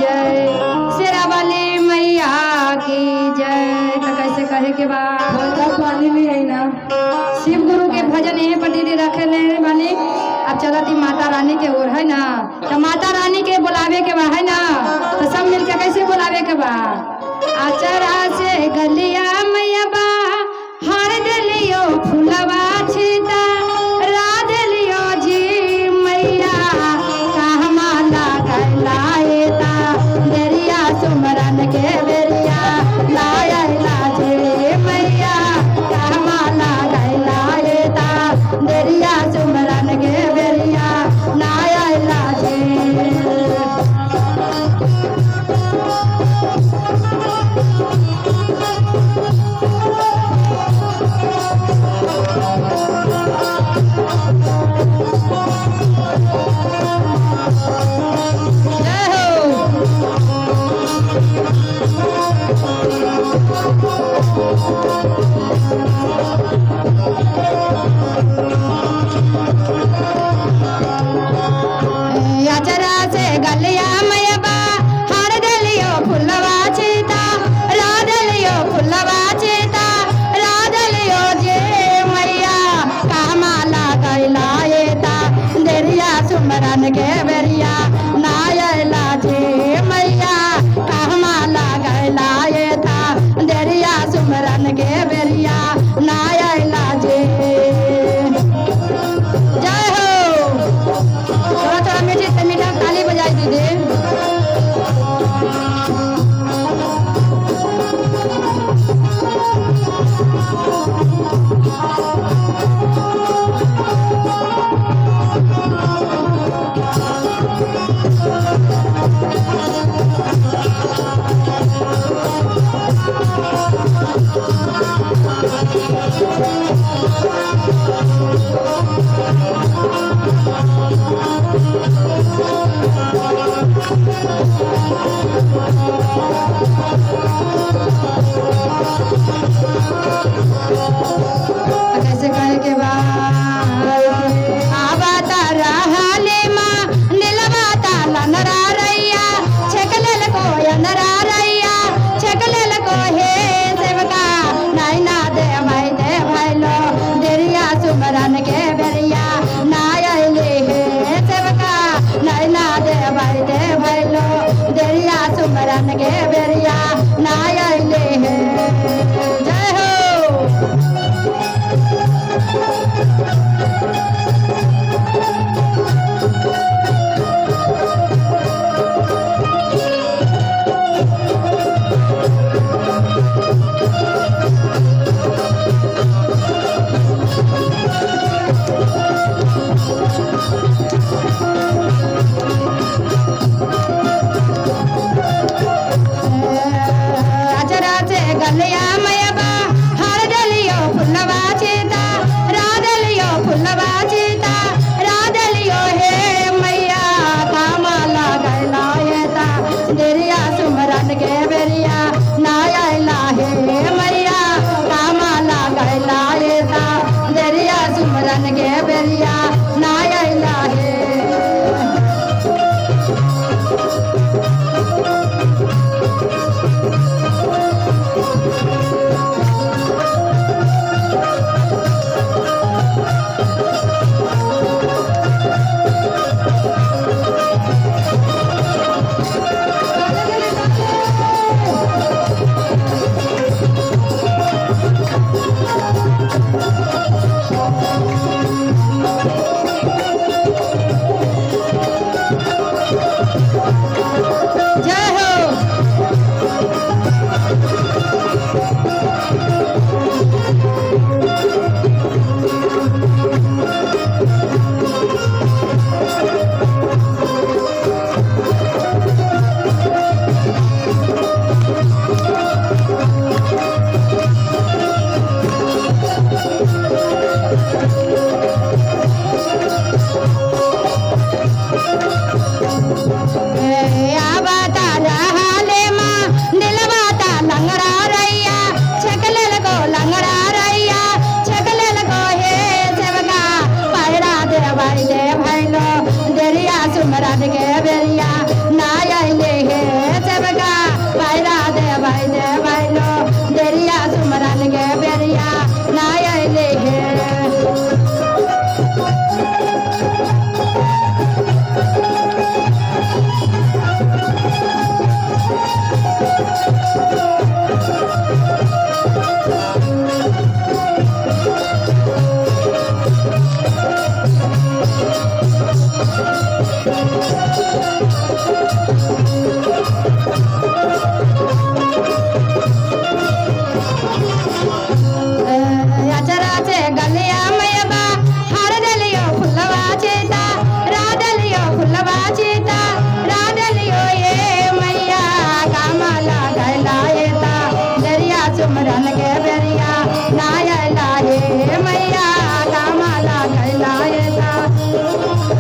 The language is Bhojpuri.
जय, शेरा वाली मैया की जय। तो कैसे कहे के बाद पानी भी है ना। शिव गुरु के भजन यही पर दीदी रखे ले वाली। अब चलती माता रानी के ओर है ना, तो माता रानी के बुलावे के बाद है ना, तो सब मिलके कैसे बुलावे के बाद आचरा से गलिया मैया बा हर दिलियो फुलवा छिता राध लियो जी मैया कहमा लागलाएता देरिया सुमरन के बेरिया लाया लाजे मैया कहमा लागलाएता देरिया सुमरन के बेरिया लाया लाजे। याचरा से गलिया मैया हर दलियो फुलवा चेता राधलियो फुलवा चेता राधलियो जे मैया कामाला कैलाएता देरिया सुमरन के बेरिया नायला जे मैया कामाला कैलाएता देरिया सुमरन के बेरिया नायला जे। जय हो। थोड़ा थोड़ा मीठी से मीठा ताली बजाई दीजिए। कैसे कहे के बाद आवाता रहले माँ नीलवाता लनरा रैया छकलेल को अंदरा रैया छकलेल को हे सेवका नैना दे भाई लो देरिया सुमरन के बेरिया नायले हे सेवका नैना दे भाई लो देरिया सुमरन के बेरिया नायले हे। जय हो। अजरा से गलिया मैया हर दलियो फुलवा चेता राधलियो फुलवा चेता राधलियो हे मैया कामाला गैलाएता देरिया सुमरन के बेरिया नायला हे मैया कामाला गैलाएता देरिया सुमरन के बेरिया नायला हे। जय हो। आवाता रहले माँ अचराचे गलिया मैबा हार दलियो फुलवाचेता राधलियो फुलवाचेता राधलियो ये मैया कामाला गैला येता दरिया चुमरन के बेरिया नायला ये मैया कामाला गैला येता